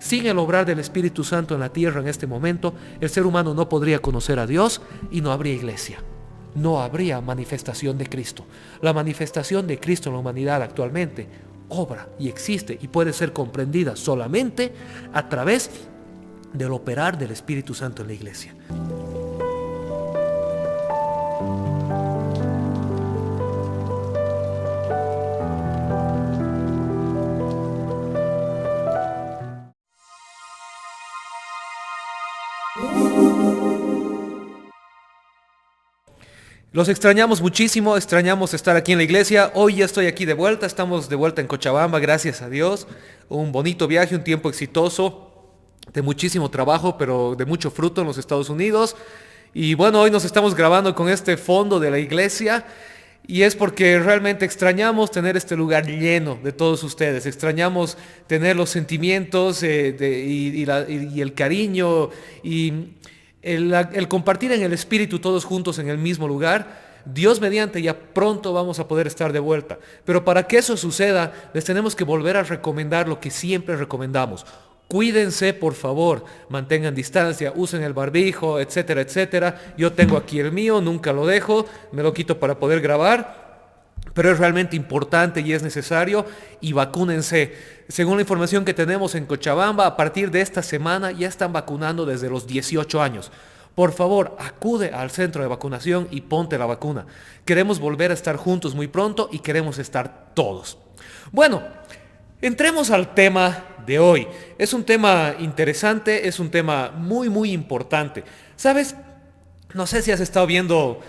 Sin el obrar del Espíritu Santo en la tierra en este momento, el ser humano no podría conocer a Dios y no habría iglesia. No habría manifestación de Cristo. La manifestación de Cristo en la humanidad actualmente obra y existe y puede ser comprendida solamente a través del operar del Espíritu Santo en la iglesia. Los extrañamos muchísimo, extrañamos estar aquí en la iglesia. Hoy ya estoy aquí de vuelta, estamos de vuelta en Cochabamba, gracias a Dios. Un bonito viaje, un tiempo exitoso, de muchísimo trabajo, pero de mucho fruto en los Estados Unidos. Y bueno, hoy nos estamos grabando con este fondo de la iglesia y es porque realmente extrañamos tener este lugar lleno de todos ustedes. Extrañamos tener los sentimientos y el cariño y el compartir en el Espíritu todos juntos en el mismo lugar. Dios mediante, ya pronto vamos a poder estar de vuelta. Pero para que eso suceda, les tenemos que volver a recomendar lo que siempre recomendamos. Cuídense, por favor, mantengan distancia, usen el barbijo, etcétera, etcétera. Yo tengo aquí el mío, nunca lo dejo, me lo quito para poder grabar, pero es realmente importante y es necesario, y vacúnense. Según la información que tenemos en Cochabamba, a partir de esta semana ya están vacunando desde los 18 años. Por favor, acude al centro de vacunación y ponte la vacuna. Queremos volver a estar juntos muy pronto y queremos estar todos. Bueno, entremos al tema de hoy. Es un tema interesante, es un tema muy importante. ¿Sabes? No sé si has estado viendo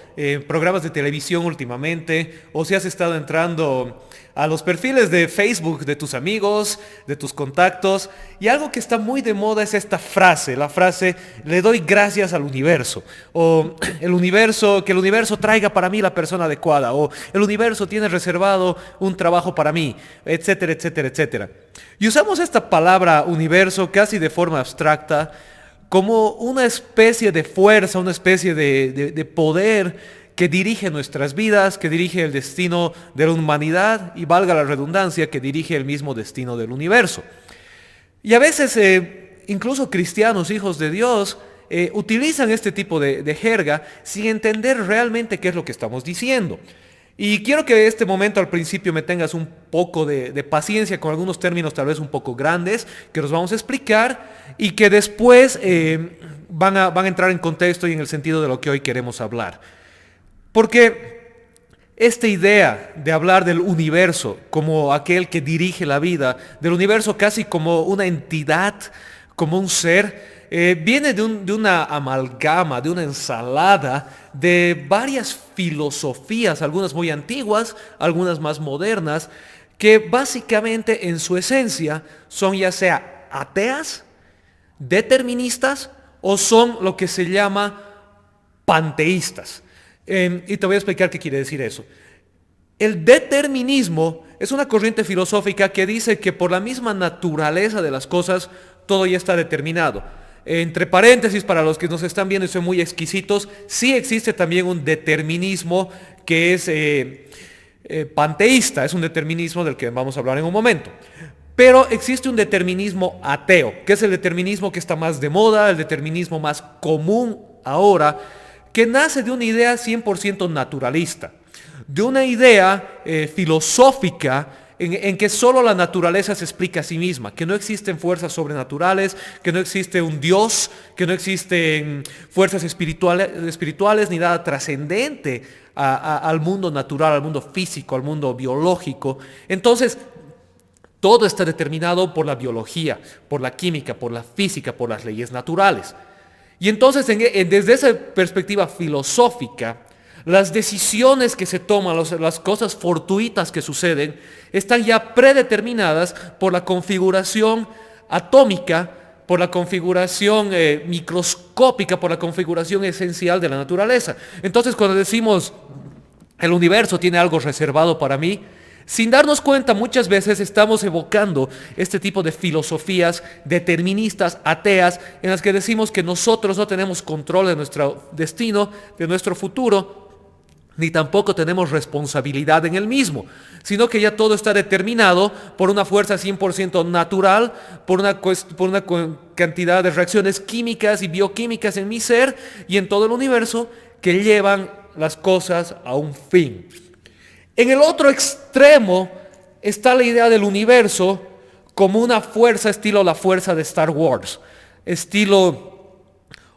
programas de televisión últimamente o si has estado entrando a los perfiles de Facebook de tus amigos, de tus contactos, y algo que está muy de moda es esta frase, la frase "le doy gracias al universo", o que el universo traiga para mí la persona adecuada, o el universo tiene reservado un trabajo para mí, etcétera, etcétera, etcétera. Y usamos esta palabra universo casi de forma abstracta, como una especie de fuerza, una especie de poder que dirige nuestras vidas, que dirige el destino de la humanidad y, valga la redundancia, que dirige el mismo destino del universo. Y a veces incluso cristianos, hijos de Dios, utilizan este tipo de jerga sin entender realmente qué es lo que estamos diciendo. Y quiero que este momento al principio me tengas un poco de paciencia con algunos términos tal vez un poco grandes que los vamos a explicar y que después van a entrar en contexto y en el sentido de lo que hoy queremos hablar. Porque esta idea de hablar del universo como aquel que dirige la vida, del universo casi como una entidad, como un ser, viene de una amalgama, de una ensalada de varias filosofías, algunas muy antiguas, algunas más modernas, que básicamente en su esencia son ya sea ateas, deterministas o son lo que se llama panteístas. Y te voy a explicar qué quiere decir eso. El determinismo es una corriente filosófica que dice que por la misma naturaleza de las cosas todo ya está determinado. Entre paréntesis, para los que nos están viendo y son muy exquisitos, sí existe también un determinismo que es panteísta, es un determinismo del que vamos a hablar en un momento. Pero existe un determinismo ateo, que es el determinismo que está más de moda, el determinismo más común ahora, que nace de una idea 100% naturalista, de una idea filosófica en que solo la naturaleza se explica a sí misma, que no existen fuerzas sobrenaturales, que no existe un Dios, que no existen fuerzas espirituales ni nada trascendente al mundo natural, al mundo físico, al mundo biológico. Entonces, todo está determinado por la biología, por la química, por la física, por las leyes naturales. Y entonces, desde esa perspectiva filosófica, las decisiones que se toman, las cosas fortuitas que suceden, están ya predeterminadas por la configuración atómica, por la configuración microscópica, por la configuración esencial de la naturaleza. Entonces, cuando decimos el universo tiene algo reservado para mí, sin darnos cuenta, muchas veces estamos evocando este tipo de filosofías deterministas, ateas, en las que decimos que nosotros no tenemos control de nuestro destino, de nuestro futuro. ni tampoco tenemos responsabilidad en el mismo, sino que ya todo está determinado por una fuerza 100% natural, por una cantidad de reacciones químicas y bioquímicas en mi ser y en todo el universo que llevan las cosas a un fin. En el otro extremo está la idea del universo como una fuerza estilo la fuerza de Star Wars, estilo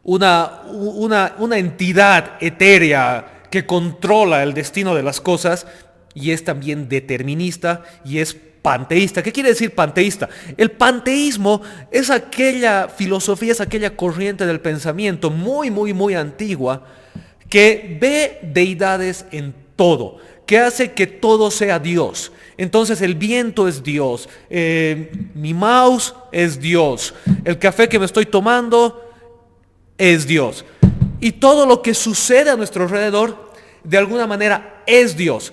una entidad etérea que controla el destino de las cosas y es también determinista y es panteísta. ¿Qué quiere decir panteísta? El panteísmo es aquella filosofía, es aquella corriente del pensamiento muy antigua que ve deidades en todo, que hace que todo sea Dios. Entonces el viento es Dios, mi mouse es Dios, el café que me estoy tomando es Dios. Y todo lo que sucede a nuestro alrededor, de alguna manera, es Dios.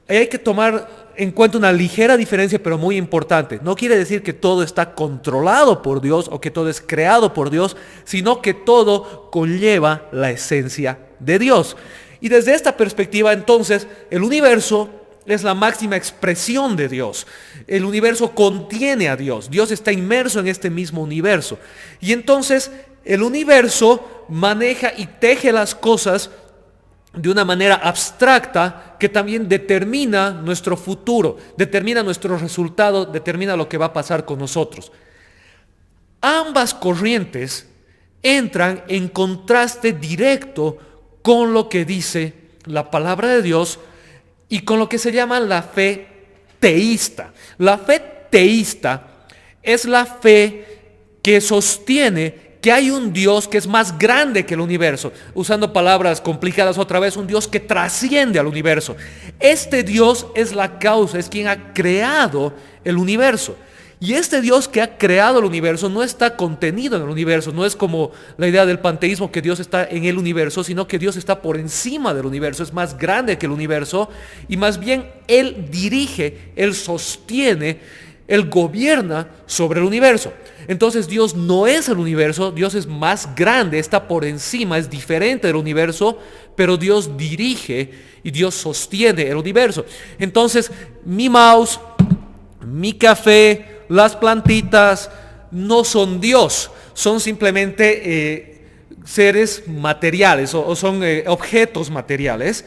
Hay que tomar en cuenta una ligera diferencia, pero muy importante. No quiere decir que todo está controlado por Dios o que todo es creado por Dios, sino que todo conlleva la esencia de Dios. Y desde esta perspectiva, entonces, el universo es la máxima expresión de Dios. El universo contiene a Dios. Dios está inmerso en este mismo universo. Y entonces el universo maneja y teje las cosas de una manera abstracta que también determina nuestro futuro, determina nuestro resultado, determina lo que va a pasar con nosotros. Ambas corrientes entran en contraste directo con lo que dice la palabra de Dios y con lo que se llama la fe teísta. La fe teísta es la fe que sostiene que hay un Dios que es más grande que el universo. Usando palabras complicadas otra vez, un Dios que trasciende al universo. Este Dios es la causa, es quien ha creado el universo. Y este Dios que ha creado el universo no está contenido en el universo, no es como la idea del panteísmo que Dios está en el universo, sino que Dios está por encima del universo, es más grande que el universo y más bien Él dirige, Él sostiene, Él gobierna sobre el universo. Entonces Dios no es el universo, Dios es más grande, está por encima, es diferente del universo, pero Dios dirige y Dios sostiene el universo. Entonces mi mouse, mi café, las plantitas no son Dios, son simplemente seres materiales o son objetos materiales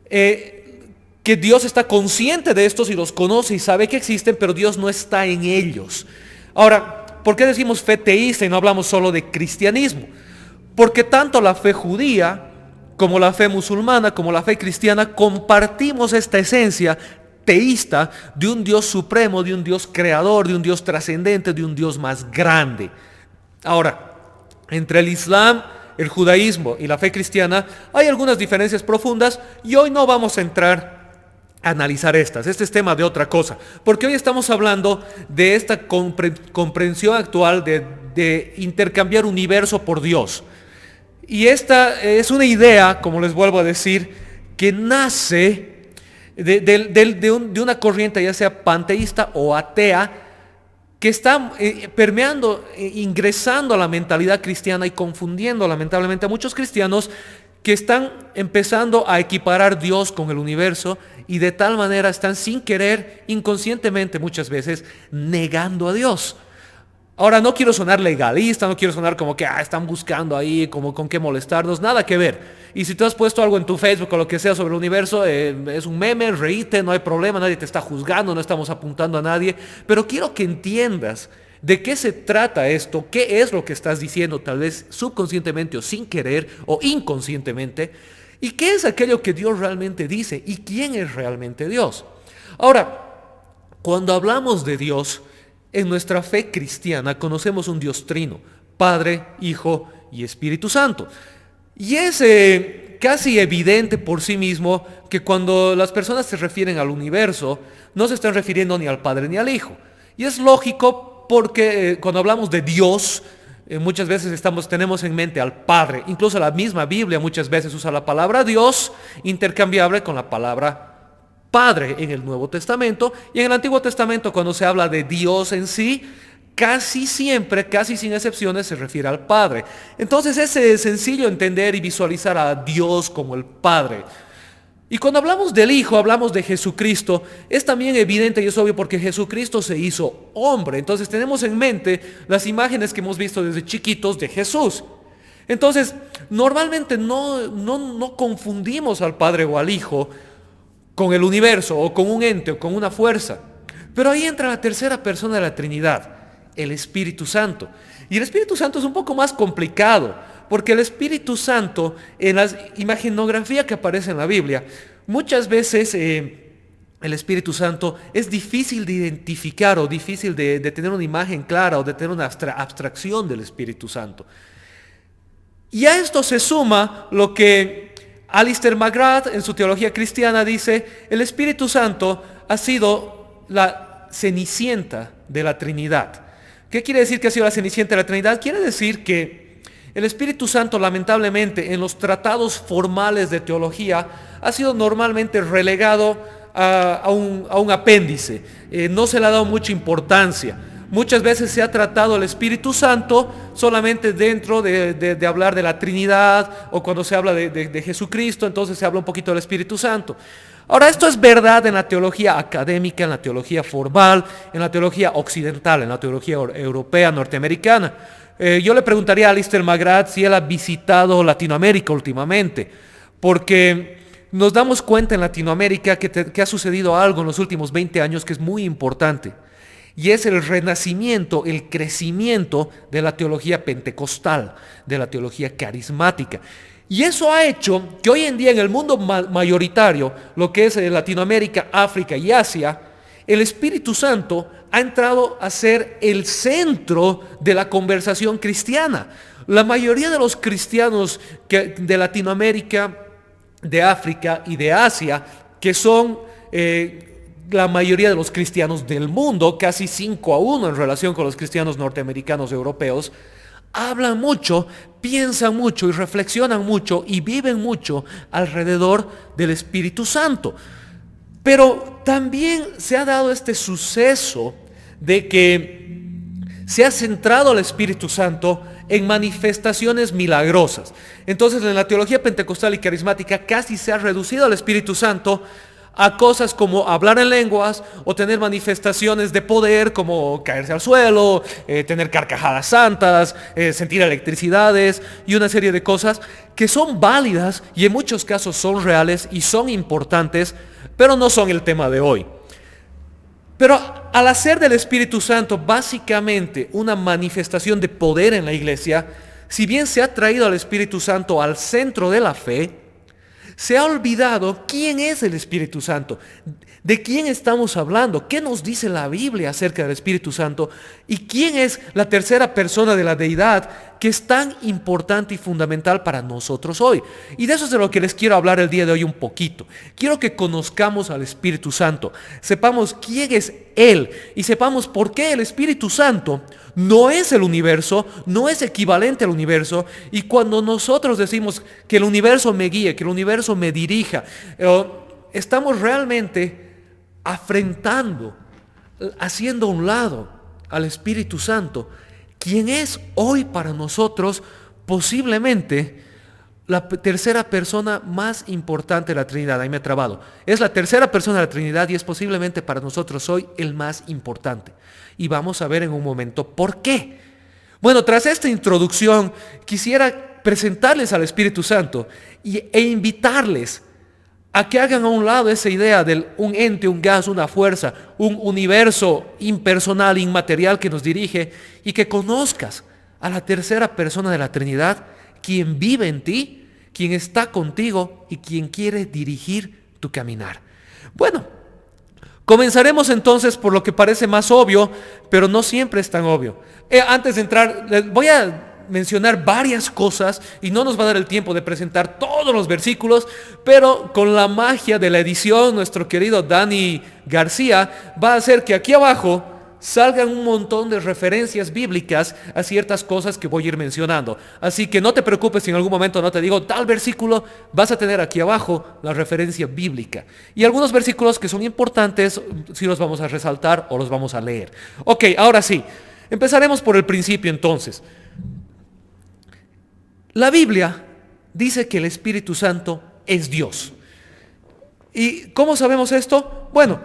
que Dios está consciente de estos y los conoce y sabe que existen, pero Dios no está en ellos. Ahora, ¿por qué decimos fe teísta y no hablamos solo de cristianismo? Porque tanto la fe judía como la fe musulmana, como la fe cristiana, compartimos esta esencia teísta de un Dios supremo, de un Dios creador, de un Dios trascendente, de un Dios más grande. Ahora, entre el Islam, el judaísmo y la fe cristiana hay algunas diferencias profundas y hoy no vamos a entrar a analizar estas. Este es tema de otra cosa, porque hoy estamos hablando de esta comprensión actual de intercambiar universo por Dios. Y esta es una idea, como les vuelvo a decir, que nace de una corriente ya sea panteísta o atea que está permeando, ingresando a la mentalidad cristiana y confundiendo lamentablemente a muchos cristianos que están empezando a equiparar Dios con el universo y de tal manera están sin querer, inconscientemente muchas veces, negando a Dios. Ahora no quiero sonar legalista, no quiero sonar como que están buscando ahí como con qué molestarnos, nada que ver. Y si tú has puesto algo en tu Facebook o lo que sea sobre el universo, es un meme, reíte, no hay problema, nadie te está juzgando, no estamos apuntando a nadie. Pero quiero que entiendas de qué se trata esto, qué es lo que estás diciendo, tal vez subconscientemente o sin querer o inconscientemente, y qué es aquello que Dios realmente dice y quién es realmente Dios. Ahora, cuando hablamos de Dios, en nuestra fe cristiana conocemos un Dios trino, Padre, Hijo y Espíritu Santo. Y es casi evidente por sí mismo que cuando las personas se refieren al universo, no se están refiriendo ni al Padre ni al Hijo. Y es lógico porque cuando hablamos de Dios, muchas veces tenemos en mente al Padre. Incluso la misma Biblia muchas veces usa la palabra Dios intercambiable con la palabra Padre en el Nuevo Testamento, y en el Antiguo Testamento cuando se habla de Dios en sí, casi siempre, casi sin excepciones, se refiere al Padre. Entonces es sencillo entender y visualizar a Dios como el Padre. Y cuando hablamos del Hijo, hablamos de Jesucristo, es también evidente y es obvio porque Jesucristo se hizo hombre. Entonces tenemos en mente las imágenes que hemos visto desde chiquitos de Jesús. Entonces, normalmente no confundimos al Padre o al Hijo con el universo o con un ente o con una fuerza. Pero ahí entra la tercera persona de la Trinidad, el Espíritu Santo. Y el Espíritu Santo es un poco más complicado, porque el Espíritu Santo, en la imagenografía que aparece en la Biblia, muchas veces el Espíritu Santo es difícil de identificar o difícil de tener una imagen clara o de tener una abstracción del Espíritu Santo. Y a esto se suma lo que Alistair McGrath en su teología cristiana dice: el Espíritu Santo ha sido la cenicienta de la Trinidad. ¿Qué quiere decir que ha sido la cenicienta de la Trinidad? Quiere decir que el Espíritu Santo, lamentablemente, en los tratados formales de teología, ha sido normalmente relegado a un apéndice. No se le ha dado mucha importancia. Muchas veces se ha tratado el Espíritu Santo solamente dentro de hablar de la Trinidad, o cuando se habla de Jesucristo, entonces se habla un poquito del Espíritu Santo. Ahora, esto es verdad en la teología académica, en la teología formal, en la teología occidental, en la teología europea, norteamericana. Yo le preguntaría a Alistair McGrath si él ha visitado Latinoamérica últimamente, porque nos damos cuenta en Latinoamérica que ha sucedido algo en los últimos 20 años que es muy importante. Y es el renacimiento, el crecimiento de la teología pentecostal, de la teología carismática. Y eso ha hecho que hoy en día en el mundo mayoritario, lo que es Latinoamérica, África y Asia, el Espíritu Santo ha entrado a ser el centro de la conversación cristiana. La mayoría de los cristianos de Latinoamérica, de África y de Asia, que son la mayoría de los cristianos del mundo, casi 5-1 en relación con los cristianos norteamericanos europeos, hablan mucho, piensan mucho y reflexionan mucho y viven mucho alrededor del Espíritu Santo. Pero también se ha dado este suceso de que se ha centrado el Espíritu Santo en manifestaciones milagrosas. Entonces, en la teología pentecostal y carismática casi se ha reducido al Espíritu Santo a cosas como hablar en lenguas o tener manifestaciones de poder como caerse al suelo, tener carcajadas santas, sentir electricidades y una serie de cosas que son válidas y en muchos casos son reales y son importantes, pero no son el tema de hoy. Pero al hacer del Espíritu Santo básicamente una manifestación de poder en la iglesia, si bien se ha traído al Espíritu Santo al centro de la fe, se ha olvidado quién es el Espíritu Santo, de quién estamos hablando, qué nos dice la Biblia acerca del Espíritu Santo y quién es la tercera persona de la deidad que es tan importante y fundamental para nosotros hoy. Y de eso es de lo que les quiero hablar el día de hoy un poquito. Quiero que conozcamos al Espíritu Santo, sepamos quién es Él y sepamos por qué el Espíritu Santo no es el universo, no es equivalente al universo. Y cuando nosotros decimos que el universo me guíe, que el universo me dirija, estamos realmente afrentando, haciendo a un lado al Espíritu Santo, quien es hoy para nosotros posiblemente la tercera persona más importante de la Trinidad. Ahí me he trabado. Es la tercera persona de la Trinidad y es posiblemente para nosotros hoy el más importante. Y vamos a ver en un momento por qué. Bueno, tras esta introducción, quisiera presentarles al Espíritu Santo e invitarles a que hagan a un lado esa idea de un ente, un gas, una fuerza, un universo impersonal, inmaterial que nos dirige, y que conozcas a la tercera persona de la Trinidad, quien vive en ti, quien está contigo y quien quiere dirigir tu caminar. Bueno, comenzaremos entonces por lo que parece más obvio, pero no siempre es tan obvio. Antes de entrar, les voy a mencionar varias cosas y no nos va a dar el tiempo de presentar todos los versículos, pero con la magia de la edición, nuestro querido Dani García va a hacer que aquí abajo salgan un montón de referencias bíblicas a ciertas cosas que voy a ir mencionando. Así que no te preocupes si en algún momento no te digo tal versículo, vas a tener aquí abajo la referencia bíblica. Y algunos versículos que son importantes, sí los vamos a resaltar o los vamos a leer. Ok, ahora sí, empezaremos por el principio entonces. La Biblia dice que el Espíritu Santo es Dios. ¿Y cómo sabemos esto? Bueno,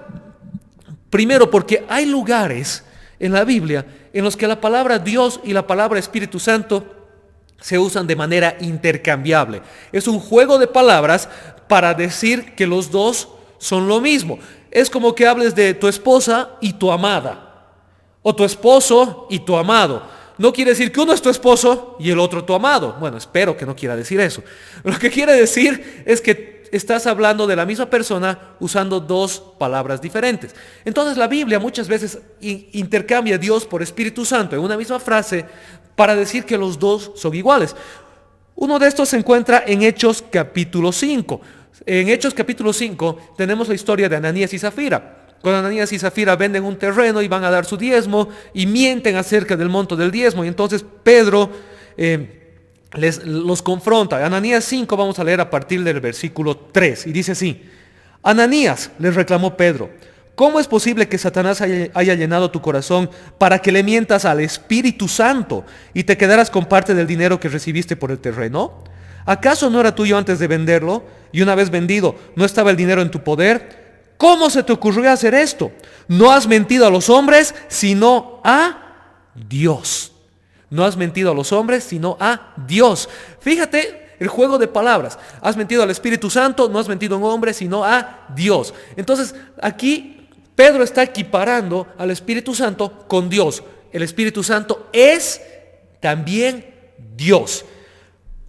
primero porque hay lugares en la Biblia en los que la palabra Dios y la palabra Espíritu Santo se usan de manera intercambiable. Es un juego de palabras para decir que los dos son lo mismo. Es como que hables de tu esposa y tu amada, o tu esposo y tu amado. No quiere decir que uno es tu esposo y el otro tu amado. Bueno, espero que no quiera decir eso. Lo que quiere decir es que estás hablando de la misma persona usando dos palabras diferentes. Entonces la Biblia muchas veces intercambia Dios por Espíritu Santo en una misma frase para decir que los dos son iguales. Uno de estos se encuentra en Hechos capítulo 5. En Hechos capítulo 5 tenemos la historia de Ananías y Zafira. Cuando Ananías y Zafira venden un terreno y van a dar su diezmo y mienten acerca del monto del diezmo. Y entonces Pedro los confronta. Ananías 5 vamos a leer a partir del versículo 3. Y dice así: Ananías, les reclamó Pedro, ¿cómo es posible que Satanás haya llenado tu corazón para que le mientas al Espíritu Santo y te quedaras con parte del dinero que recibiste por el terreno? ¿Acaso no era tuyo antes de venderlo? Y una vez vendido, ¿no estaba el dinero en tu poder? ¿Cómo se te ocurrió hacer esto? No has mentido a los hombres, sino a Dios. No has mentido a los hombres, sino a Dios. Fíjate el juego de palabras. Has mentido al Espíritu Santo, no has mentido a un hombre, sino a Dios. Entonces, aquí Pedro está equiparando al Espíritu Santo con Dios. El Espíritu Santo es también Dios.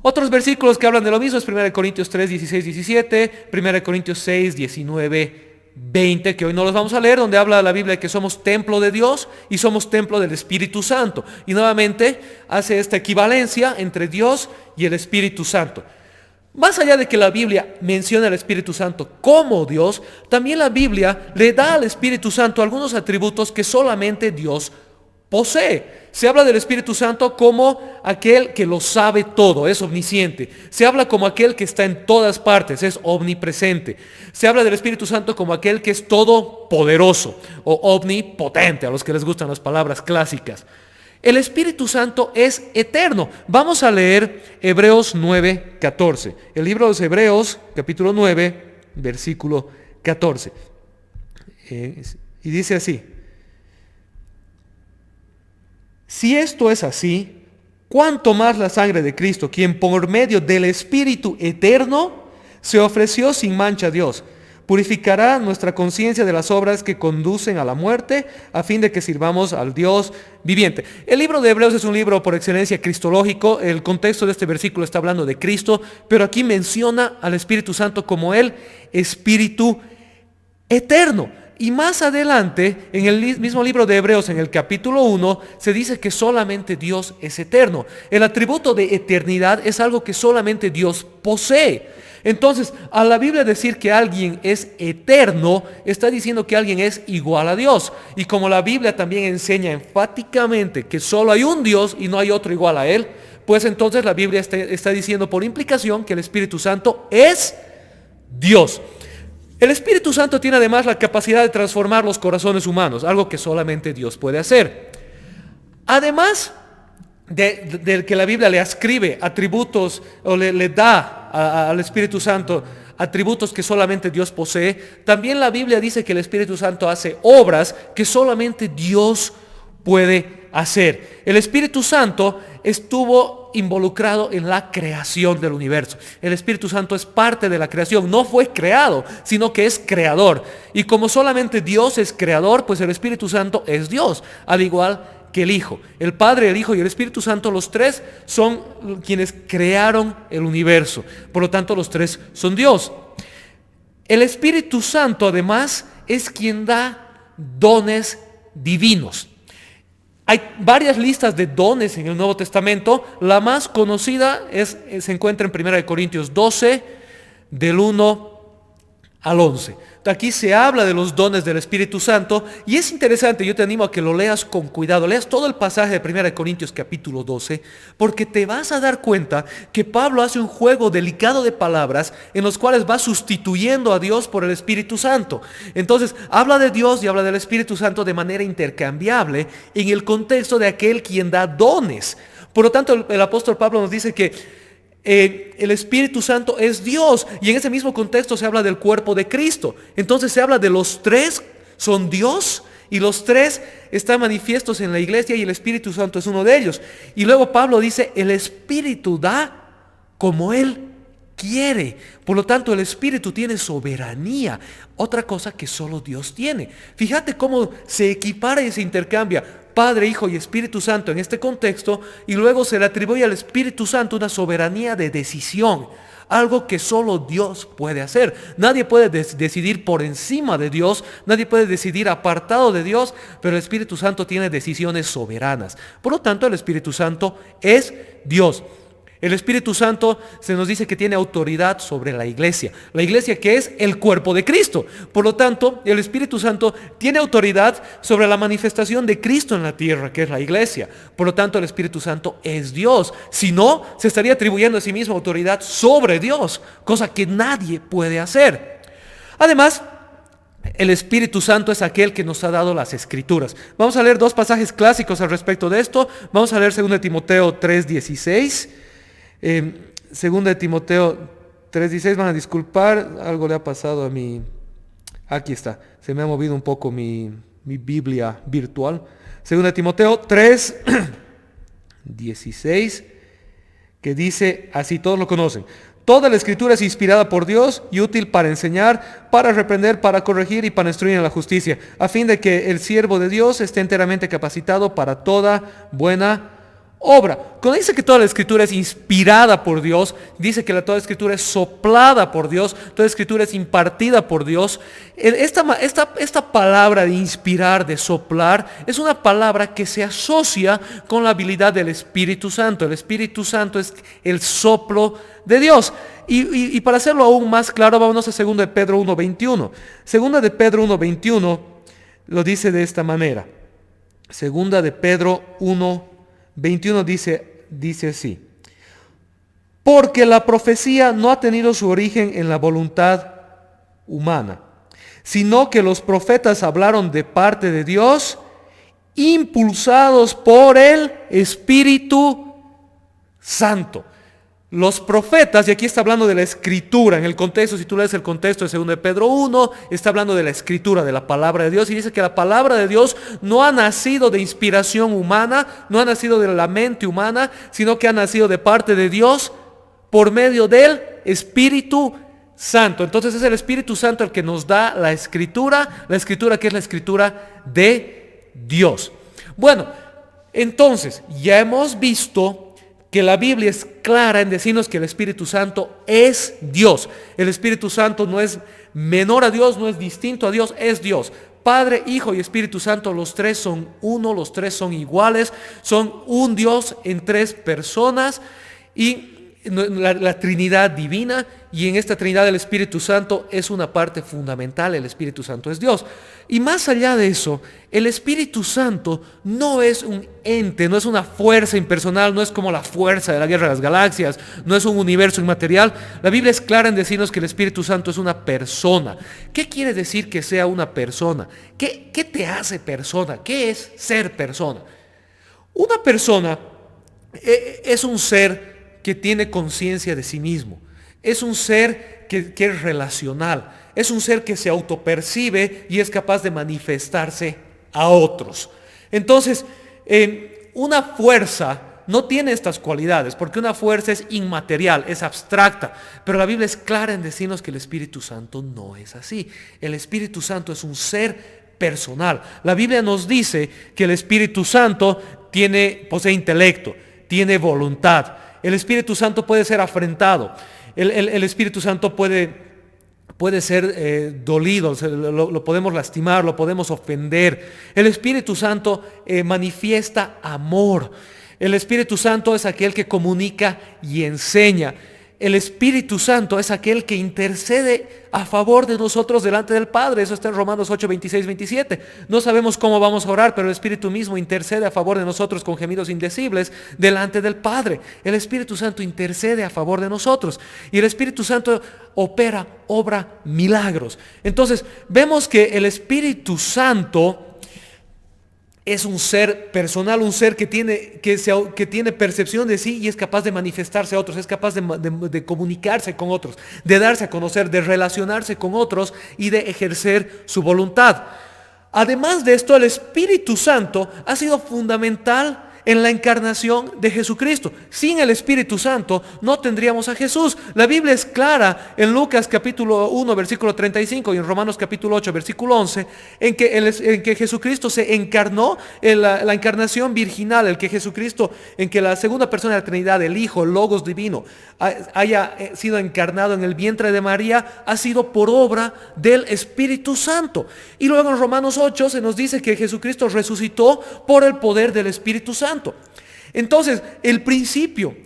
Otros versículos que hablan de lo mismo es 1 Corintios 3, 16, 17, 1 Corintios 6, 19, 20, que hoy no los vamos a leer, donde habla la Biblia de que somos templo de Dios y somos templo del Espíritu Santo. Y nuevamente hace esta equivalencia entre Dios y el Espíritu Santo. Más allá de que la Biblia menciona al Espíritu Santo como Dios, también la Biblia le da al Espíritu Santo algunos atributos que solamente Dios posee. Se habla del Espíritu Santo como aquel que lo sabe todo, es omnisciente. Se habla como aquel que está en todas partes, es omnipresente. Se habla del Espíritu Santo como aquel que es todopoderoso o omnipotente, a los que les gustan las palabras clásicas. El Espíritu Santo es eterno. Vamos a leer Hebreos 9, 14. El libro de los Hebreos, capítulo 9, versículo 14. Y dice así: si esto es así, ¿cuánto más la sangre de Cristo, quien por medio del Espíritu eterno se ofreció sin mancha a Dios, purificará nuestra conciencia de las obras que conducen a la muerte, a fin de que sirvamos al Dios viviente? El libro de Hebreos es un libro por excelencia cristológico. El contexto de este versículo está hablando de Cristo, pero aquí menciona al Espíritu Santo como el Espíritu eterno. Y más adelante, en el mismo libro de Hebreos, en el capítulo 1, se dice que solamente Dios es eterno. El atributo de eternidad es algo que solamente Dios posee. Entonces, a la Biblia decir que alguien es eterno, está diciendo que alguien es igual a Dios. Y como la Biblia también enseña enfáticamente que solo hay un Dios y no hay otro igual a Él, pues entonces la Biblia está diciendo por implicación que el Espíritu Santo es Dios. El Espíritu Santo tiene además la capacidad de transformar los corazones humanos, algo que solamente Dios puede hacer. Además de que la Biblia le ascribe atributos o le da al Espíritu Santo atributos que solamente Dios posee, también la Biblia dice que el Espíritu Santo hace obras que solamente Dios puede hacer. El Espíritu Santo estuvo involucrado en la creación del universo. El Espíritu Santo es parte de la creación, no fue creado, sino que es creador. Y como solamente Dios es creador, pues el Espíritu Santo es Dios, al igual que el Hijo. El Padre, el Hijo y el Espíritu Santo, los tres son quienes crearon el universo. Por lo tanto, los tres son Dios. El Espíritu Santo, además, es quien da dones divinos. Hay varias listas de dones en el Nuevo Testamento. La más conocida se encuentra en 1 Corintios 12, del 1 al 11. Aquí se habla de los dones del Espíritu Santo y es interesante. Yo te animo a que lo leas con cuidado. Leas todo el pasaje de 1 Corintios capítulo 12, porque te vas a dar cuenta que Pablo hace un juego delicado de palabras en los cuales va sustituyendo a Dios por el Espíritu Santo. Entonces habla de Dios y habla del Espíritu Santo de manera intercambiable en el contexto de aquel quien da dones. Por lo tanto, el apóstol Pablo nos dice que el Espíritu Santo es Dios, y en ese mismo contexto se habla del cuerpo de Cristo. Entonces se habla de los tres son Dios, y los tres están manifiestos en la iglesia, y el Espíritu Santo es uno de ellos. Y luego Pablo dice, el Espíritu da como Él quiere. Por lo tanto, el Espíritu tiene soberanía, otra cosa que solo Dios tiene. Fíjate cómo se equipara y se intercambia Padre, Hijo y Espíritu Santo en este contexto, y luego se le atribuye al Espíritu Santo una soberanía de decisión, algo que solo Dios puede hacer. Nadie puede decidir por encima de Dios, nadie puede decidir apartado de Dios, pero el Espíritu Santo tiene decisiones soberanas. Por lo tanto, el Espíritu Santo es Dios. El Espíritu Santo se nos dice que tiene autoridad sobre la iglesia que es el cuerpo de Cristo. Por lo tanto, el Espíritu Santo tiene autoridad sobre la manifestación de Cristo en la tierra, que es la iglesia. Por lo tanto, el Espíritu Santo es Dios. Si no, se estaría atribuyendo a sí mismo autoridad sobre Dios, cosa que nadie puede hacer. Además, el Espíritu Santo es aquel que nos ha dado las Escrituras. Vamos a leer dos pasajes clásicos al respecto de esto. Vamos a leer 2 Timoteo 3:16. 2 de Timoteo 3:16, van a disculpar, algo le ha pasado a mi, aquí está, se me ha movido un poco mi Biblia virtual. 2 de Timoteo 3:16, que dice así, todos lo conocen: toda la Escritura es inspirada por Dios y útil para enseñar, para reprender, para corregir y para instruir en la justicia, a fin de que el siervo de Dios esté enteramente capacitado para toda buena obra. Cuando dice que toda la Escritura es inspirada por Dios, dice que toda la Escritura es soplada por Dios, toda la Escritura es impartida por Dios. Esta palabra de inspirar, de soplar, es una palabra que se asocia con la habilidad del Espíritu Santo. El Espíritu Santo es el soplo de Dios. Y para hacerlo aún más claro, vámonos a 2 de Pedro 1:21. 2 de Pedro 1:21 lo dice de esta manera. 2 de Pedro 1:21 dice así: porque la profecía no ha tenido su origen en la voluntad humana, sino que los profetas hablaron de parte de Dios, impulsados por el Espíritu Santo. Los profetas, y aquí está hablando de la Escritura, en el contexto, si tú lees el contexto de 2 de Pedro 1, está hablando de la Escritura, de la palabra de Dios, y dice que la palabra de Dios no ha nacido de inspiración humana, no ha nacido de la mente humana, sino que ha nacido de parte de Dios por medio del Espíritu Santo. Entonces es el Espíritu Santo el que nos da la Escritura que es la Escritura de Dios. Bueno, entonces ya hemos visto que la Biblia es clara en decirnos que el Espíritu Santo es Dios. El Espíritu Santo no es menor a Dios, no es distinto a Dios, es Dios. Padre, Hijo y Espíritu Santo, los tres son uno, los tres son iguales, son un Dios en tres personas, y la Trinidad divina, y en esta Trinidad el Espíritu Santo es una parte fundamental. El Espíritu Santo es Dios. Y más allá de eso, el Espíritu Santo no es un ente, no es una fuerza impersonal, no es como la fuerza de la guerra de las galaxias, no es un universo inmaterial. La Biblia es clara en decirnos que el Espíritu Santo es una persona. ¿Qué quiere decir que sea una persona? ¿Qué te hace persona? ¿Qué es ser persona? Una persona es un ser que tiene conciencia de sí mismo. Es un ser que es relacional. Es un ser que se autopercibe y es capaz de manifestarse a otros. Entonces, una fuerza no tiene estas cualidades, porque una fuerza es inmaterial, es abstracta. Pero la Biblia es clara en decirnos que el Espíritu Santo no es así. El Espíritu Santo es un ser personal. La Biblia nos dice que el Espíritu Santo posee intelecto, tiene voluntad. El Espíritu Santo puede ser afrentado. El Espíritu Santo puede ser dolido, lo podemos lastimar, lo podemos ofender. El Espíritu Santo manifiesta amor. El Espíritu Santo es aquel que comunica y enseña. El Espíritu Santo es aquel que intercede a favor de nosotros delante del Padre. Eso está en Romanos 8, 26, 27. No sabemos cómo vamos a orar, pero el Espíritu mismo intercede a favor de nosotros con gemidos indecibles delante del Padre. El Espíritu Santo intercede a favor de nosotros. Y el Espíritu Santo obra milagros. Entonces, vemos que el Espíritu Santo es un ser personal, un ser que tiene percepción de sí y es capaz de manifestarse a otros, es capaz de comunicarse con otros, de darse a conocer, de relacionarse con otros y de ejercer su voluntad. Además de esto, el Espíritu Santo ha sido fundamental en la encarnación de Jesucristo. Sin el Espíritu Santo no tendríamos a Jesús. La Biblia es clara en Lucas capítulo 1 versículo 35 y en Romanos capítulo 8 versículo 11 en que Jesucristo se encarnó, en la encarnación virginal, en que la segunda persona de la Trinidad, el Hijo, el Logos divino, haya sido encarnado en el vientre de María, ha sido por obra del Espíritu Santo. Y luego en Romanos 8 se nos dice que Jesucristo resucitó por el poder del Espíritu Santo. Entonces, el principio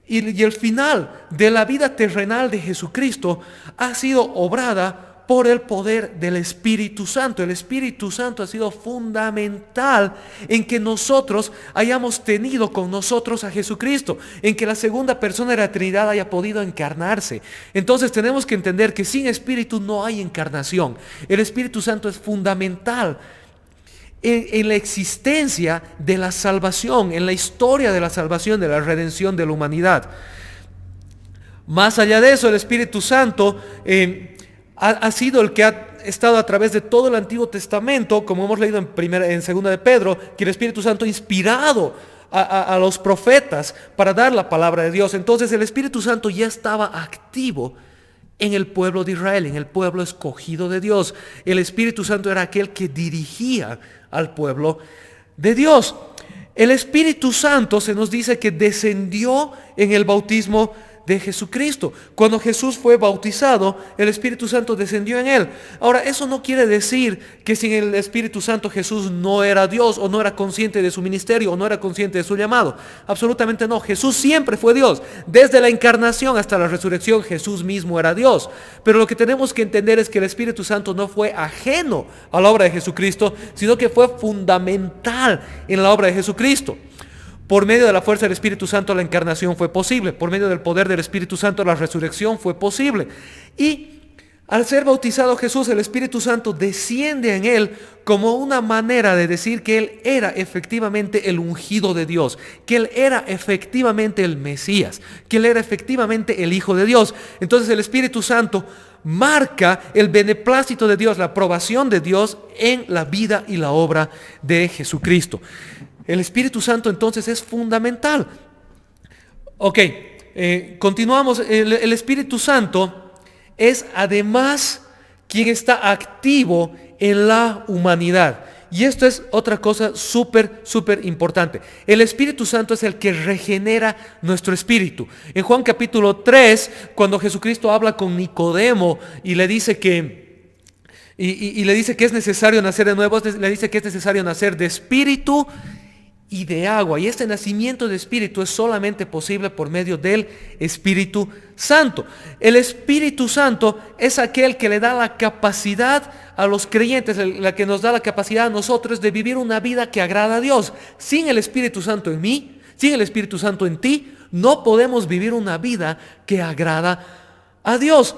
y el final de la vida terrenal de Jesucristo ha sido obrada por el poder del Espíritu Santo. El Espíritu Santo ha sido fundamental en que nosotros hayamos tenido con nosotros a Jesucristo, en que la segunda persona de la Trinidad haya podido encarnarse. Entonces tenemos que entender que sin Espíritu no hay encarnación. El Espíritu Santo es fundamental en la existencia de la salvación, en la historia de la salvación, de la redención de la humanidad. Más allá de eso, el Espíritu Santo ha sido el que ha estado a través de todo el Antiguo Testamento, como hemos leído en segunda de Pedro, que el Espíritu Santo ha inspirado a los profetas para dar la palabra de Dios. Entonces el Espíritu Santo ya estaba activo en el pueblo de Israel, en el pueblo escogido de Dios. El Espíritu Santo era aquel que dirigía al pueblo de Dios. El Espíritu Santo se nos dice que descendió en el bautismo de Jesucristo. Cuando Jesús fue bautizado, el Espíritu Santo descendió en él. Ahora, eso no quiere decir que sin el Espíritu Santo Jesús no era Dios, o no era consciente de su ministerio, o no era consciente de su llamado. Absolutamente no. Jesús siempre fue Dios. Desde la encarnación hasta la resurrección, Jesús mismo era Dios. Pero lo que tenemos que entender es que el Espíritu Santo no fue ajeno a la obra de Jesucristo, sino que fue fundamental en la obra de Jesucristo. Por medio de la fuerza del Espíritu Santo la encarnación fue posible. Por medio del poder del Espíritu Santo la resurrección fue posible. Y al ser bautizado Jesús, el Espíritu Santo desciende en él como una manera de decir que él era efectivamente el ungido de Dios, que él era efectivamente el Mesías, que él era efectivamente el Hijo de Dios. Entonces el Espíritu Santo marca el beneplácito de Dios, la aprobación de Dios en la vida y la obra de Jesucristo. El Espíritu Santo entonces es fundamental. Ok, continuamos. El Espíritu Santo es además quien está activo en la humanidad. Y esto es otra cosa súper importante. El Espíritu Santo es el que regenera nuestro espíritu. En Juan capítulo 3, cuando Jesucristo habla con Nicodemo y le dice que le dice que es necesario nacer de nuevo, le dice que es necesario nacer de espíritu y de agua. Y este nacimiento de espíritu es solamente posible por medio del Espíritu Santo. El Espíritu Santo es aquel que le da la capacidad a los creyentes, la que nos da la capacidad a nosotros de vivir una vida que agrada a Dios. Sin el Espíritu Santo en mí, sin el Espíritu Santo en ti, no podemos vivir una vida que agrada a Dios.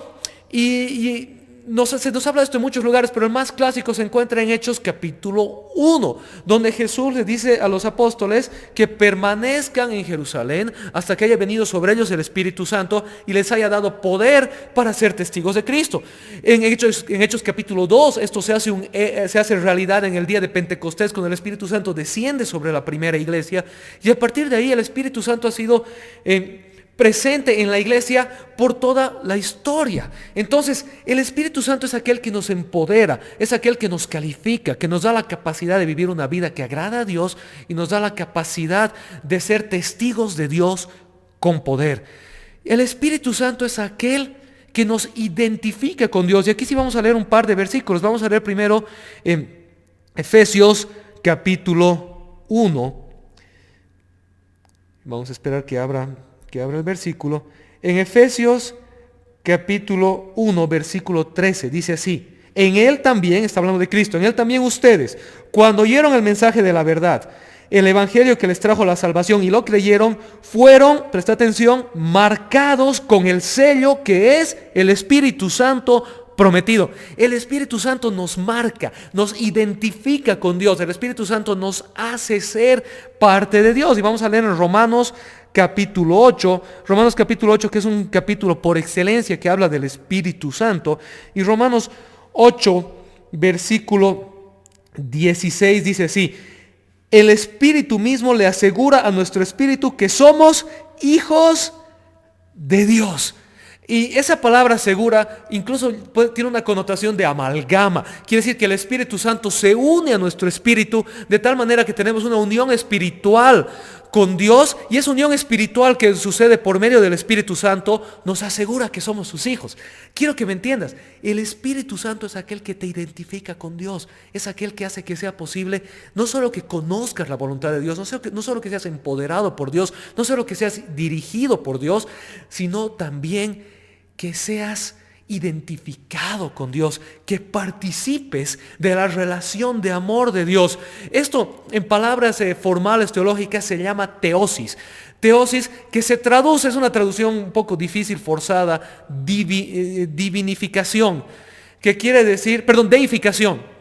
Se nos habla de esto en muchos lugares, pero el más clásico se encuentra en Hechos capítulo 1, donde Jesús le dice a los apóstoles que permanezcan en Jerusalén hasta que haya venido sobre ellos el Espíritu Santo y les haya dado poder para ser testigos de Cristo. En Hechos capítulo 2, esto se hace realidad en el día de Pentecostés, cuando el Espíritu Santo desciende sobre la primera iglesia, y a partir de ahí el Espíritu Santo ha sido presente en la iglesia por toda la historia. Entonces, el Espíritu Santo es aquel que nos empodera, es aquel que nos califica, que nos da la capacidad de vivir una vida que agrada a Dios y nos da la capacidad de ser testigos de Dios con poder. El Espíritu Santo es aquel que nos identifica con Dios. Y aquí sí vamos a leer un par de versículos. Vamos a leer primero Efesios capítulo 1. Vamos a esperar que abra el versículo. En Efesios capítulo 1 versículo 13 dice así: en él también, está hablando de Cristo, en él también ustedes, cuando oyeron el mensaje de la verdad, el evangelio que les trajo la salvación y lo creyeron, fueron, presta atención, marcados con el sello que es el Espíritu Santo prometido. El Espíritu Santo nos marca, nos identifica con Dios. El Espíritu Santo nos hace ser parte de Dios. Y vamos a leer en Romanos capítulo 8, que es un capítulo por excelencia que habla del Espíritu Santo. Y Romanos 8, versículo 16 dice así: el Espíritu mismo le asegura a nuestro espíritu que somos hijos de Dios. Y esa palabra segura incluso tiene una connotación de amalgama. Quiere decir que el Espíritu Santo se une a nuestro espíritu de tal manera que tenemos una unión espiritual con Dios, y esa unión espiritual que sucede por medio del Espíritu Santo nos asegura que somos sus hijos. Quiero que me entiendas, el Espíritu Santo es aquel que te identifica con Dios, es aquel que hace que sea posible no solo que conozcas la voluntad de Dios, no solo que seas empoderado por Dios, no solo que seas dirigido por Dios, sino también que seas identificado con Dios, que participes de la relación de amor de Dios. Esto en palabras formales teológicas se llama teosis. Teosis, que se traduce, es una traducción un poco difícil, forzada, divinificación, que quiere decir,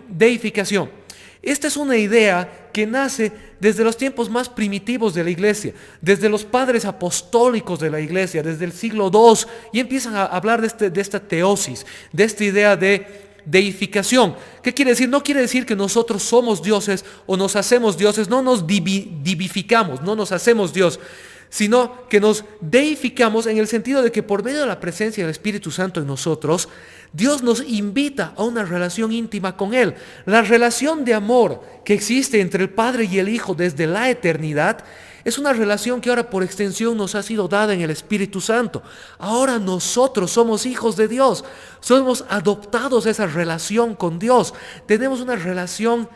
deificación. Esta es una idea que nace desde los tiempos más primitivos de la iglesia, desde los padres apostólicos de la iglesia, desde el siglo II, y empiezan a hablar de esta teosis, de esta idea de deificación. ¿Qué quiere decir? No quiere decir que nosotros somos dioses o nos hacemos dioses, no nos divificamos, no nos hacemos Dios, sino que nos deificamos en el sentido de que por medio de la presencia del Espíritu Santo en nosotros, Dios nos invita a una relación íntima con Él. La relación de amor que existe entre el Padre y el Hijo desde la eternidad es una relación que ahora por extensión nos ha sido dada en el Espíritu Santo. Ahora nosotros somos hijos de Dios, somos adoptados a esa relación con Dios. Tenemos una relación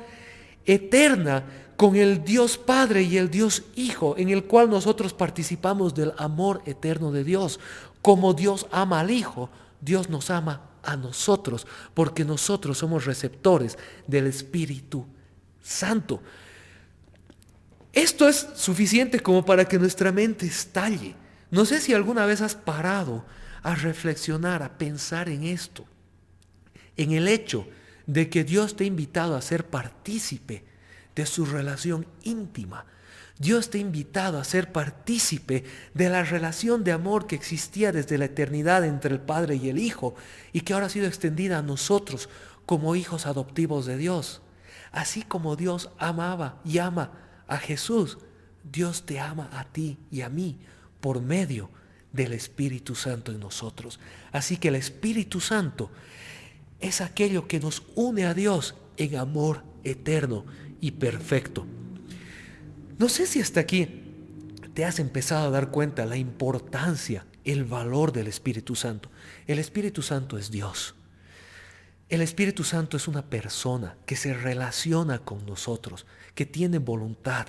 eterna con el Dios Padre y el Dios Hijo, en el cual nosotros participamos del amor eterno de Dios. Como Dios ama al Hijo, Dios nos ama a nosotros, porque nosotros somos receptores del Espíritu Santo. Esto es suficiente como para que nuestra mente estalle. No sé si alguna vez has parado a reflexionar, a pensar en esto, en el hecho de que Dios te ha invitado a ser partícipe de su relación íntima. Dios te ha invitado a ser partícipe de la relación de amor que existía desde la eternidad entre el Padre y el Hijo, y que ahora ha sido extendida a nosotros como hijos adoptivos de Dios. Así como Dios amaba y ama a Jesús, Dios te ama a ti y a mí por medio del Espíritu Santo en nosotros. Así que el Espíritu Santo es aquello que nos une a Dios en amor eterno y perfecto. No sé si hasta aquí te has empezado a dar cuenta la importancia, el valor del Espíritu Santo. El Espíritu Santo es Dios. El Espíritu Santo es una persona que se relaciona con nosotros, que tiene voluntad,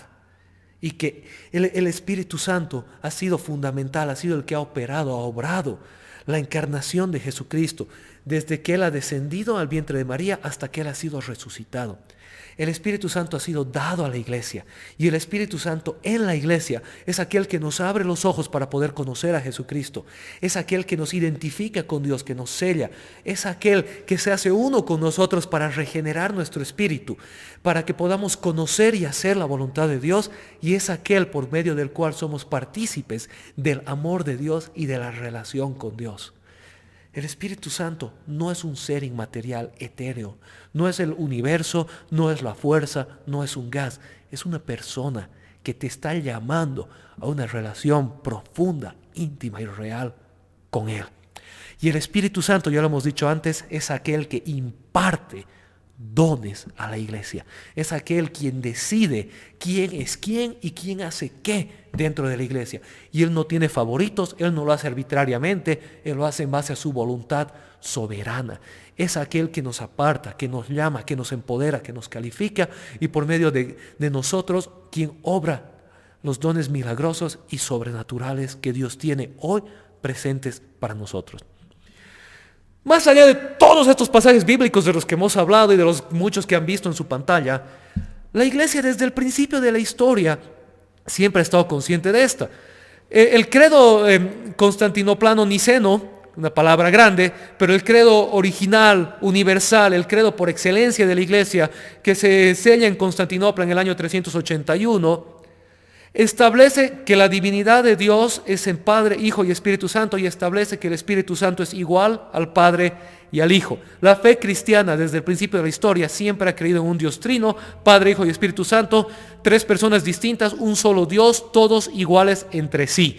y que el Espíritu Santo ha sido fundamental, ha sido el que ha operado, ha obrado la encarnación de Jesucristo, desde que Él ha descendido al vientre de María hasta que Él ha sido resucitado. El Espíritu Santo ha sido dado a la iglesia, y el Espíritu Santo en la iglesia es aquel que nos abre los ojos para poder conocer a Jesucristo. Es aquel que nos identifica con Dios, que nos sella. Es aquel que se hace uno con nosotros para regenerar nuestro espíritu, para que podamos conocer y hacer la voluntad de Dios, y es aquel por medio del cual somos partícipes del amor de Dios y de la relación con Dios. El Espíritu Santo no es un ser inmaterial, etéreo, no es el universo, no es la fuerza, no es un gas, es una persona que te está llamando a una relación profunda, íntima y real con Él. Y el Espíritu Santo, ya lo hemos dicho antes, es aquel que imparte dones a la iglesia. Es aquel quien decide quién es quién y quién hace qué dentro de la iglesia. Y Él no tiene favoritos, Él no lo hace arbitrariamente, Él lo hace en base a su voluntad soberana. Es aquel que nos aparta, que nos llama, que nos empodera, que nos califica, y por medio de nosotros quien obra los dones milagrosos y sobrenaturales que Dios tiene hoy presentes para nosotros. Más allá de todos estos pasajes bíblicos de los que hemos hablado y de los muchos que han visto en su pantalla, la iglesia desde el principio de la historia siempre ha estado consciente de esta. El credo constantinoplano niceno una palabra grande, pero el credo original, universal, el credo por excelencia de la iglesia, que se sella en Constantinopla en el año 381, establece que la divinidad de Dios es en Padre, Hijo y Espíritu Santo, y establece que el Espíritu Santo es igual al Padre y al Hijo. La fe cristiana desde el principio de la historia siempre ha creído en un Dios trino, Padre, Hijo y Espíritu Santo, tres personas distintas, un solo Dios, todos iguales entre sí.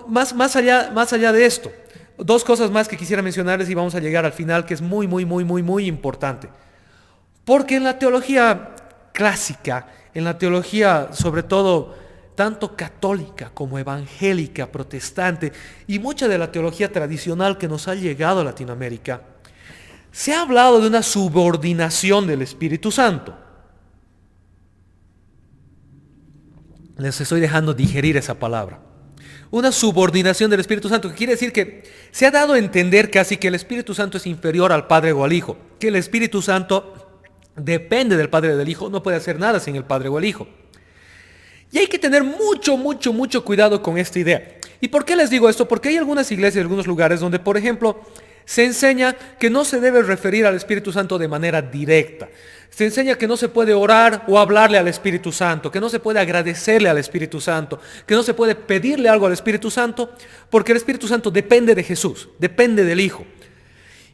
Más allá de esto, dos cosas más que quisiera mencionarles y vamos a llegar al final, que es muy importante. Porque en la teología clásica, en la teología sobre todo tanto católica como evangélica, protestante y mucha de la teología tradicional que nos ha llegado a Latinoamérica, se ha hablado de una subordinación del Espíritu Santo. Les estoy dejando digerir esa palabra. Una subordinación del Espíritu Santo, que quiere decir que se ha dado a entender casi que el Espíritu Santo es inferior al Padre o al Hijo, que el Espíritu Santo depende del Padre y del Hijo, no puede hacer nada sin el Padre o el Hijo. Y hay que tener mucho cuidado con esta idea. ¿Y por qué les digo esto? Porque hay algunas iglesias, algunos lugares donde, por ejemplo, se enseña que no se debe referir al Espíritu Santo de manera directa. Se enseña que no se puede orar o hablarle al Espíritu Santo, que no se puede agradecerle al Espíritu Santo, que no se puede pedirle algo al Espíritu Santo, porque el Espíritu Santo depende de Jesús, depende del Hijo.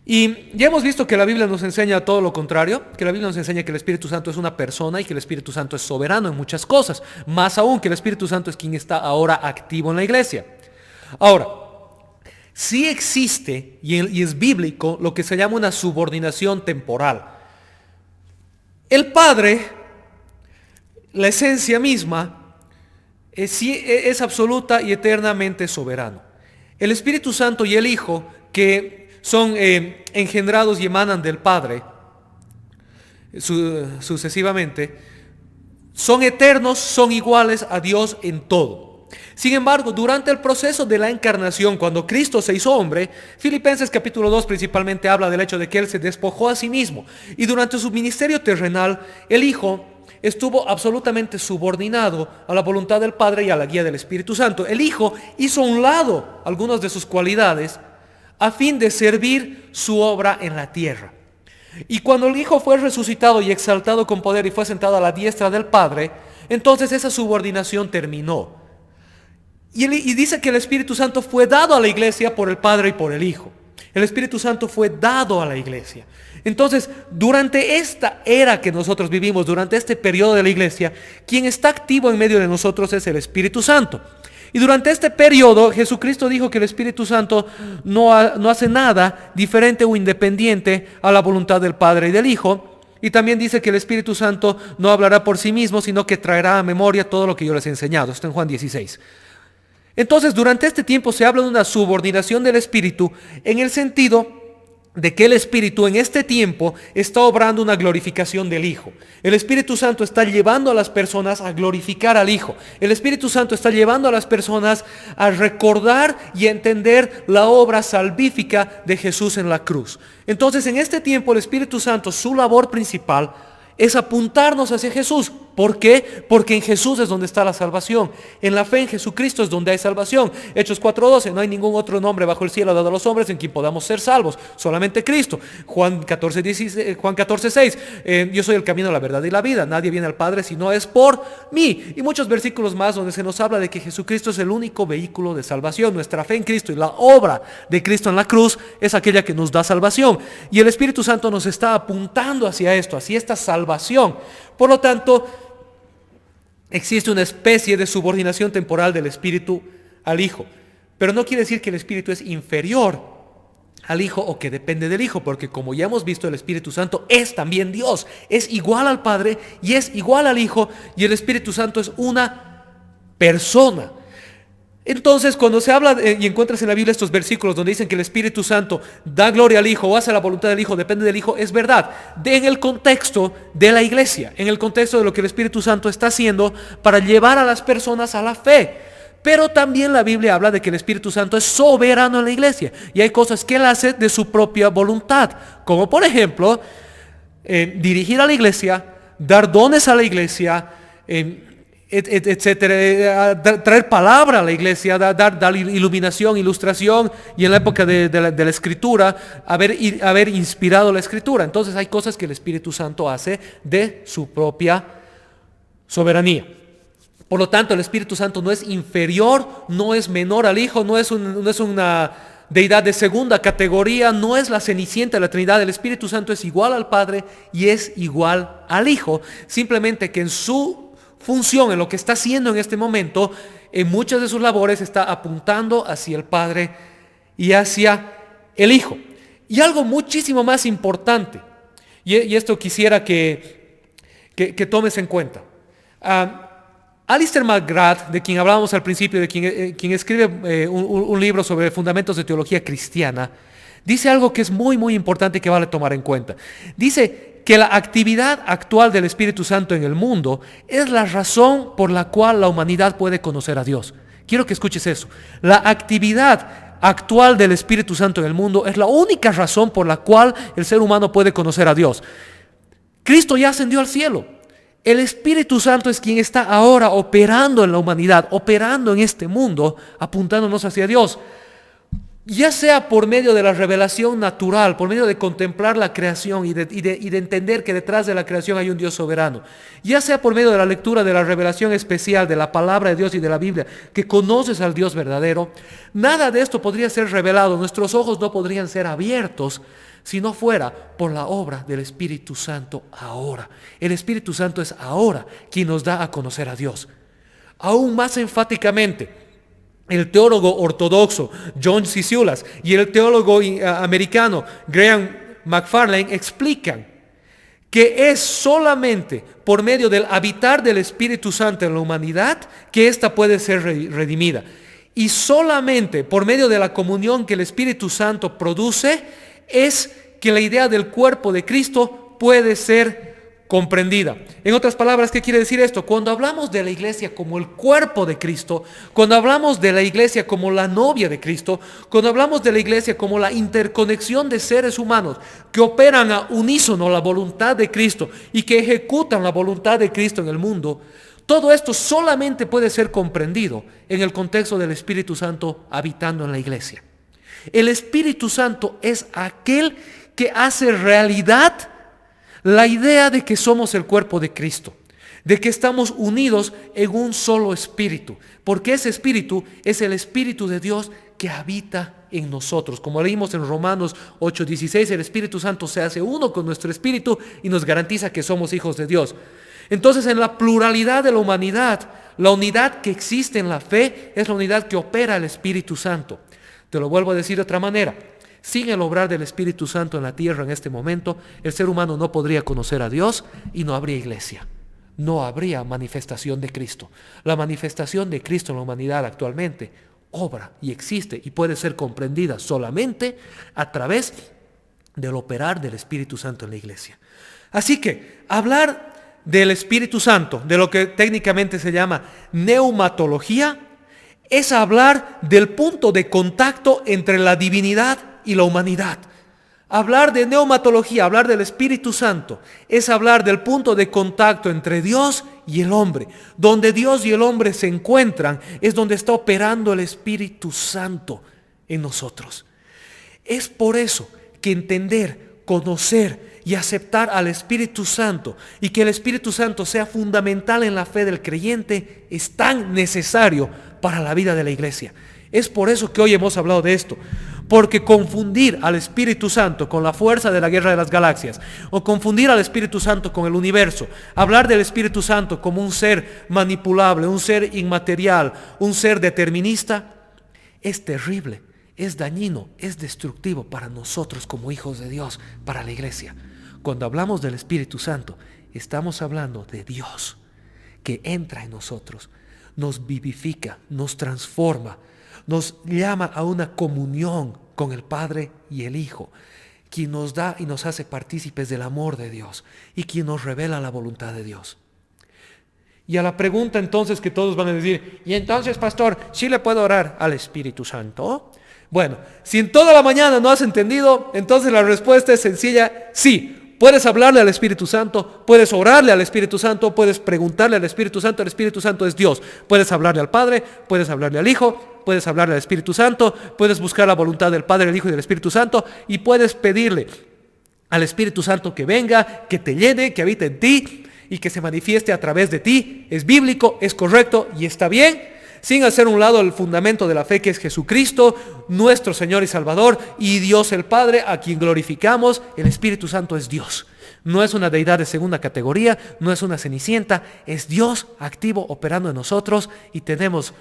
Y ya hemos visto que la Biblia nos enseña todo lo contrario, que la Biblia nos enseña que el Espíritu Santo es una persona y que el Espíritu Santo es soberano en muchas cosas, más aún que el Espíritu Santo es quien está ahora activo en la iglesia. Ahora, sí existe y es bíblico lo que se llama una subordinación temporal. El Padre, la esencia misma, es absoluta y eternamente soberano. El Espíritu Santo y el Hijo, que son engendrados y emanan del Padre sucesivamente, son eternos, son iguales a Dios en todo. Sin embargo, durante el proceso de la encarnación, cuando Cristo se hizo hombre, Filipenses capítulo 2 principalmente habla del hecho de que Él se despojó a sí mismo. Y durante su ministerio terrenal, el Hijo estuvo absolutamente subordinado a la voluntad del Padre y a la guía del Espíritu Santo. El Hijo hizo a un lado algunas de sus cualidades a fin de servir su obra en la tierra. Y cuando el Hijo fue resucitado y exaltado con poder y fue sentado a la diestra del Padre, entonces esa subordinación terminó. Y dice que el Espíritu Santo fue dado a la iglesia por el Padre y por el Hijo. El Espíritu Santo fue dado a la iglesia. Entonces, durante esta era que nosotros vivimos, durante este periodo de la iglesia, quien está activo en medio de nosotros es el Espíritu Santo. Y durante este periodo, Jesucristo dijo que el Espíritu Santo no hace nada diferente o independiente a la voluntad del Padre y del Hijo. Y también dice que el Espíritu Santo no hablará por sí mismo, sino que traerá a memoria todo lo que yo les he enseñado. Está en Juan 16. Entonces, durante este tiempo se habla de una subordinación del Espíritu en el sentido de que el Espíritu en este tiempo está obrando una glorificación del Hijo. El Espíritu Santo está llevando a las personas a glorificar al Hijo. El Espíritu Santo está llevando a las personas a recordar y a entender la obra salvífica de Jesús en la cruz. Entonces, en este tiempo el Espíritu Santo, su labor principal es apuntarnos hacia Jesús. ¿Por qué? Porque en Jesús es donde está la salvación. En la fe en Jesucristo es donde hay salvación. Hechos 4:12, no hay ningún otro nombre bajo el cielo dado a los hombres en quien podamos ser salvos, solamente Cristo. Juan 14:6, yo soy el camino, la verdad y la vida. Nadie viene al Padre si no es por mí. Y muchos versículos más donde se nos habla de que Jesucristo es el único vehículo de salvación. Nuestra fe en Cristo y la obra de Cristo en la cruz es aquella que nos da salvación. Y el Espíritu Santo nos está apuntando hacia esto, hacia esta salvación. Por lo tanto, existe una especie de subordinación temporal del Espíritu al Hijo. Pero no quiere decir que el Espíritu es inferior al Hijo o que depende del Hijo, porque como ya hemos visto, el Espíritu Santo es también Dios. Es igual al Padre y es igual al Hijo, y el Espíritu Santo es una persona. Entonces, cuando se habla y encuentras en la Biblia estos versículos donde dicen que el Espíritu Santo da gloria al Hijo o hace la voluntad del Hijo, depende del Hijo, es verdad. En el contexto de la iglesia, en el contexto de lo que el Espíritu Santo está haciendo para llevar a las personas a la fe. Pero también la Biblia habla de que el Espíritu Santo es soberano en la iglesia. Y hay cosas que Él hace de su propia voluntad. Como por ejemplo, dirigir a la iglesia, dar dones a la iglesia, etcétera, traer palabra a la iglesia, dar iluminación, ilustración, y en la época de la escritura, haber inspirado la escritura. Entonces hay cosas que el Espíritu Santo hace de su propia soberanía. Por lo tanto, el Espíritu Santo no es inferior, no es menor al Hijo, no es una deidad de segunda categoría, no es la cenicienta de la Trinidad. El Espíritu Santo es igual al Padre y es igual al Hijo, simplemente que en su función, en lo que está haciendo en este momento, en muchas de sus labores está apuntando hacia el Padre y hacia el Hijo. Y algo muchísimo más importante, y esto quisiera que tomes en cuenta. Alistair McGrath, de quien hablábamos al principio, de quien escribe un libro sobre fundamentos de teología cristiana, dice algo que es muy, muy importante y que vale tomar en cuenta. Dice que la actividad actual del Espíritu Santo en el mundo es la razón por la cual la humanidad puede conocer a Dios. Quiero que escuches eso. La actividad actual del Espíritu Santo en el mundo es la única razón por la cual el ser humano puede conocer a Dios. Cristo ya ascendió al cielo. El Espíritu Santo es quien está ahora operando en la humanidad, operando en este mundo, apuntándonos hacia Dios. Ya sea por medio de la revelación natural, por medio de contemplar la creación y de entender que detrás de la creación hay un Dios soberano. Ya sea por medio de la lectura de la revelación especial de la palabra de Dios y de la Biblia, que conoces al Dios verdadero. Nada de esto podría ser revelado, nuestros ojos no podrían ser abiertos si no fuera por la obra del Espíritu Santo ahora. El Espíritu Santo es ahora quien nos da a conocer a Dios. Aún más enfáticamente, el teólogo ortodoxo John Cisiulas y el teólogo americano Graham McFarlane explican que es solamente por medio del habitar del Espíritu Santo en la humanidad que ésta puede ser redimida. Y solamente por medio de la comunión que el Espíritu Santo produce es que la idea del cuerpo de Cristo puede ser comprendida. En otras palabras, ¿qué quiere decir esto? Cuando hablamos de la iglesia como el cuerpo de Cristo, cuando hablamos de la iglesia como la novia de Cristo, cuando hablamos de la iglesia como la interconexión de seres humanos que operan a unísono la voluntad de Cristo y que ejecutan la voluntad de Cristo en el mundo, todo esto solamente puede ser comprendido en el contexto del Espíritu Santo habitando en la iglesia. El Espíritu Santo es aquel que hace realidad la idea de que somos el cuerpo de Cristo, de que estamos unidos en un solo espíritu, porque ese espíritu es el Espíritu de Dios que habita en nosotros. Como leímos en Romanos 8:16, el Espíritu Santo se hace uno con nuestro espíritu y nos garantiza que somos hijos de Dios. Entonces, en la pluralidad de la humanidad, la unidad que existe en la fe es la unidad que opera el Espíritu Santo. Te lo vuelvo a decir de otra manera. Sin el obrar del Espíritu Santo en la tierra en este momento, el ser humano no podría conocer a Dios y no habría iglesia. No habría manifestación de Cristo. La manifestación de Cristo en la humanidad actualmente obra y existe y puede ser comprendida solamente a través del operar del Espíritu Santo en la iglesia. Así que hablar del Espíritu Santo, de lo que técnicamente se llama neumatología, es hablar del punto de contacto entre la divinidad y la humanidad. Hablar de neumatología, hablar del Espíritu Santo, es hablar del punto de contacto entre Dios y el hombre. Donde Dios y el hombre se encuentran es donde está operando el Espíritu Santo en nosotros. Es por eso que entender, conocer y aceptar al Espíritu Santo y que el Espíritu Santo sea fundamental en la fe del creyente es tan necesario para la vida de la iglesia. Es por eso que hoy hemos hablado de esto. Porque confundir al Espíritu Santo con la fuerza de la guerra de las galaxias, o confundir al Espíritu Santo con el universo, hablar del Espíritu Santo como un ser manipulable, un ser inmaterial, un ser determinista, es terrible, es dañino, es destructivo para nosotros como hijos de Dios, para la iglesia. Cuando hablamos del Espíritu Santo, estamos hablando de Dios que entra en nosotros, nos vivifica, nos transforma, nos llama a una comunión con el Padre y el Hijo, quien nos da y nos hace partícipes del amor de Dios y quien nos revela la voluntad de Dios. Y a la pregunta entonces que todos van a decir, y entonces, pastor, ¿sí le puedo orar al Espíritu Santo? Bueno, si en toda la mañana no has entendido, entonces la respuesta es sencilla, sí. puedes hablarle al Espíritu Santo, puedes orarle al Espíritu Santo, puedes preguntarle al Espíritu Santo. El Espíritu Santo es Dios. Puedes hablarle al Padre, puedes hablarle al Hijo, puedes hablarle al Espíritu Santo, puedes buscar la voluntad del Padre, del Hijo y del Espíritu Santo, y puedes pedirle al Espíritu Santo que venga, que te llene, que habite en ti y que se manifieste a través de ti. Es bíblico, es correcto y está bien, sin hacer a un lado el fundamento de la fe, que es Jesucristo, nuestro Señor y Salvador, y Dios el Padre, a quien glorificamos. El Espíritu Santo es Dios. No es una deidad de segunda categoría, no es una cenicienta, es Dios activo operando en nosotros, y tenemos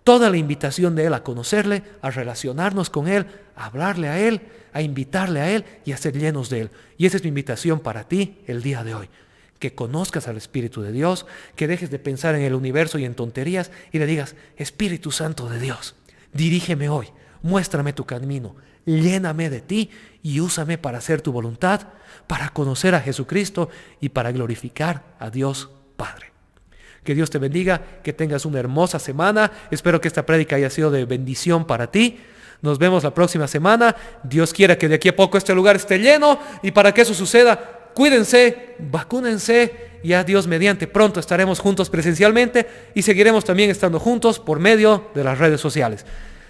toda la invitación de Él a conocerle, a relacionarnos con Él, a hablarle a Él, a invitarle a Él y a ser llenos de Él. Y esa es mi invitación para ti el día de hoy. Que conozcas al Espíritu de Dios, que dejes de pensar en el universo y en tonterías y le digas: Espíritu Santo de Dios, dirígeme hoy, muéstrame tu camino, lléname de ti y úsame para hacer tu voluntad, para conocer a Jesucristo y para glorificar a Dios Padre. Que Dios te bendiga, que tengas una hermosa semana. Espero que esta prédica haya sido de bendición para ti. Nos vemos la próxima semana. Dios quiera que de aquí a poco este lugar esté lleno, y para que eso suceda, cuídense, vacúnense, ya Dios mediante pronto estaremos juntos presencialmente y seguiremos también estando juntos por medio de las redes sociales.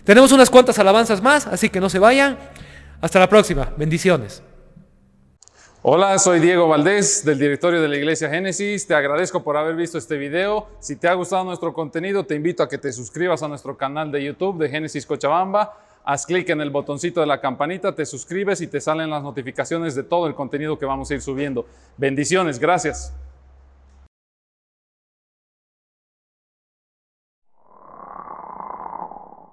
Tenemos unas cuantas alabanzas más, así que no se vayan. Hasta la próxima. Bendiciones. Hola, soy Diego Valdés del directorio de la Iglesia Génesis. Te agradezco por haber visto este video. Si te ha gustado nuestro contenido, te invito a que te suscribas a nuestro canal de YouTube de Génesis Cochabamba. Haz clic en el botoncito de la campanita, te suscribes y te salen las notificaciones de todo el contenido que vamos a ir subiendo. Bendiciones, gracias.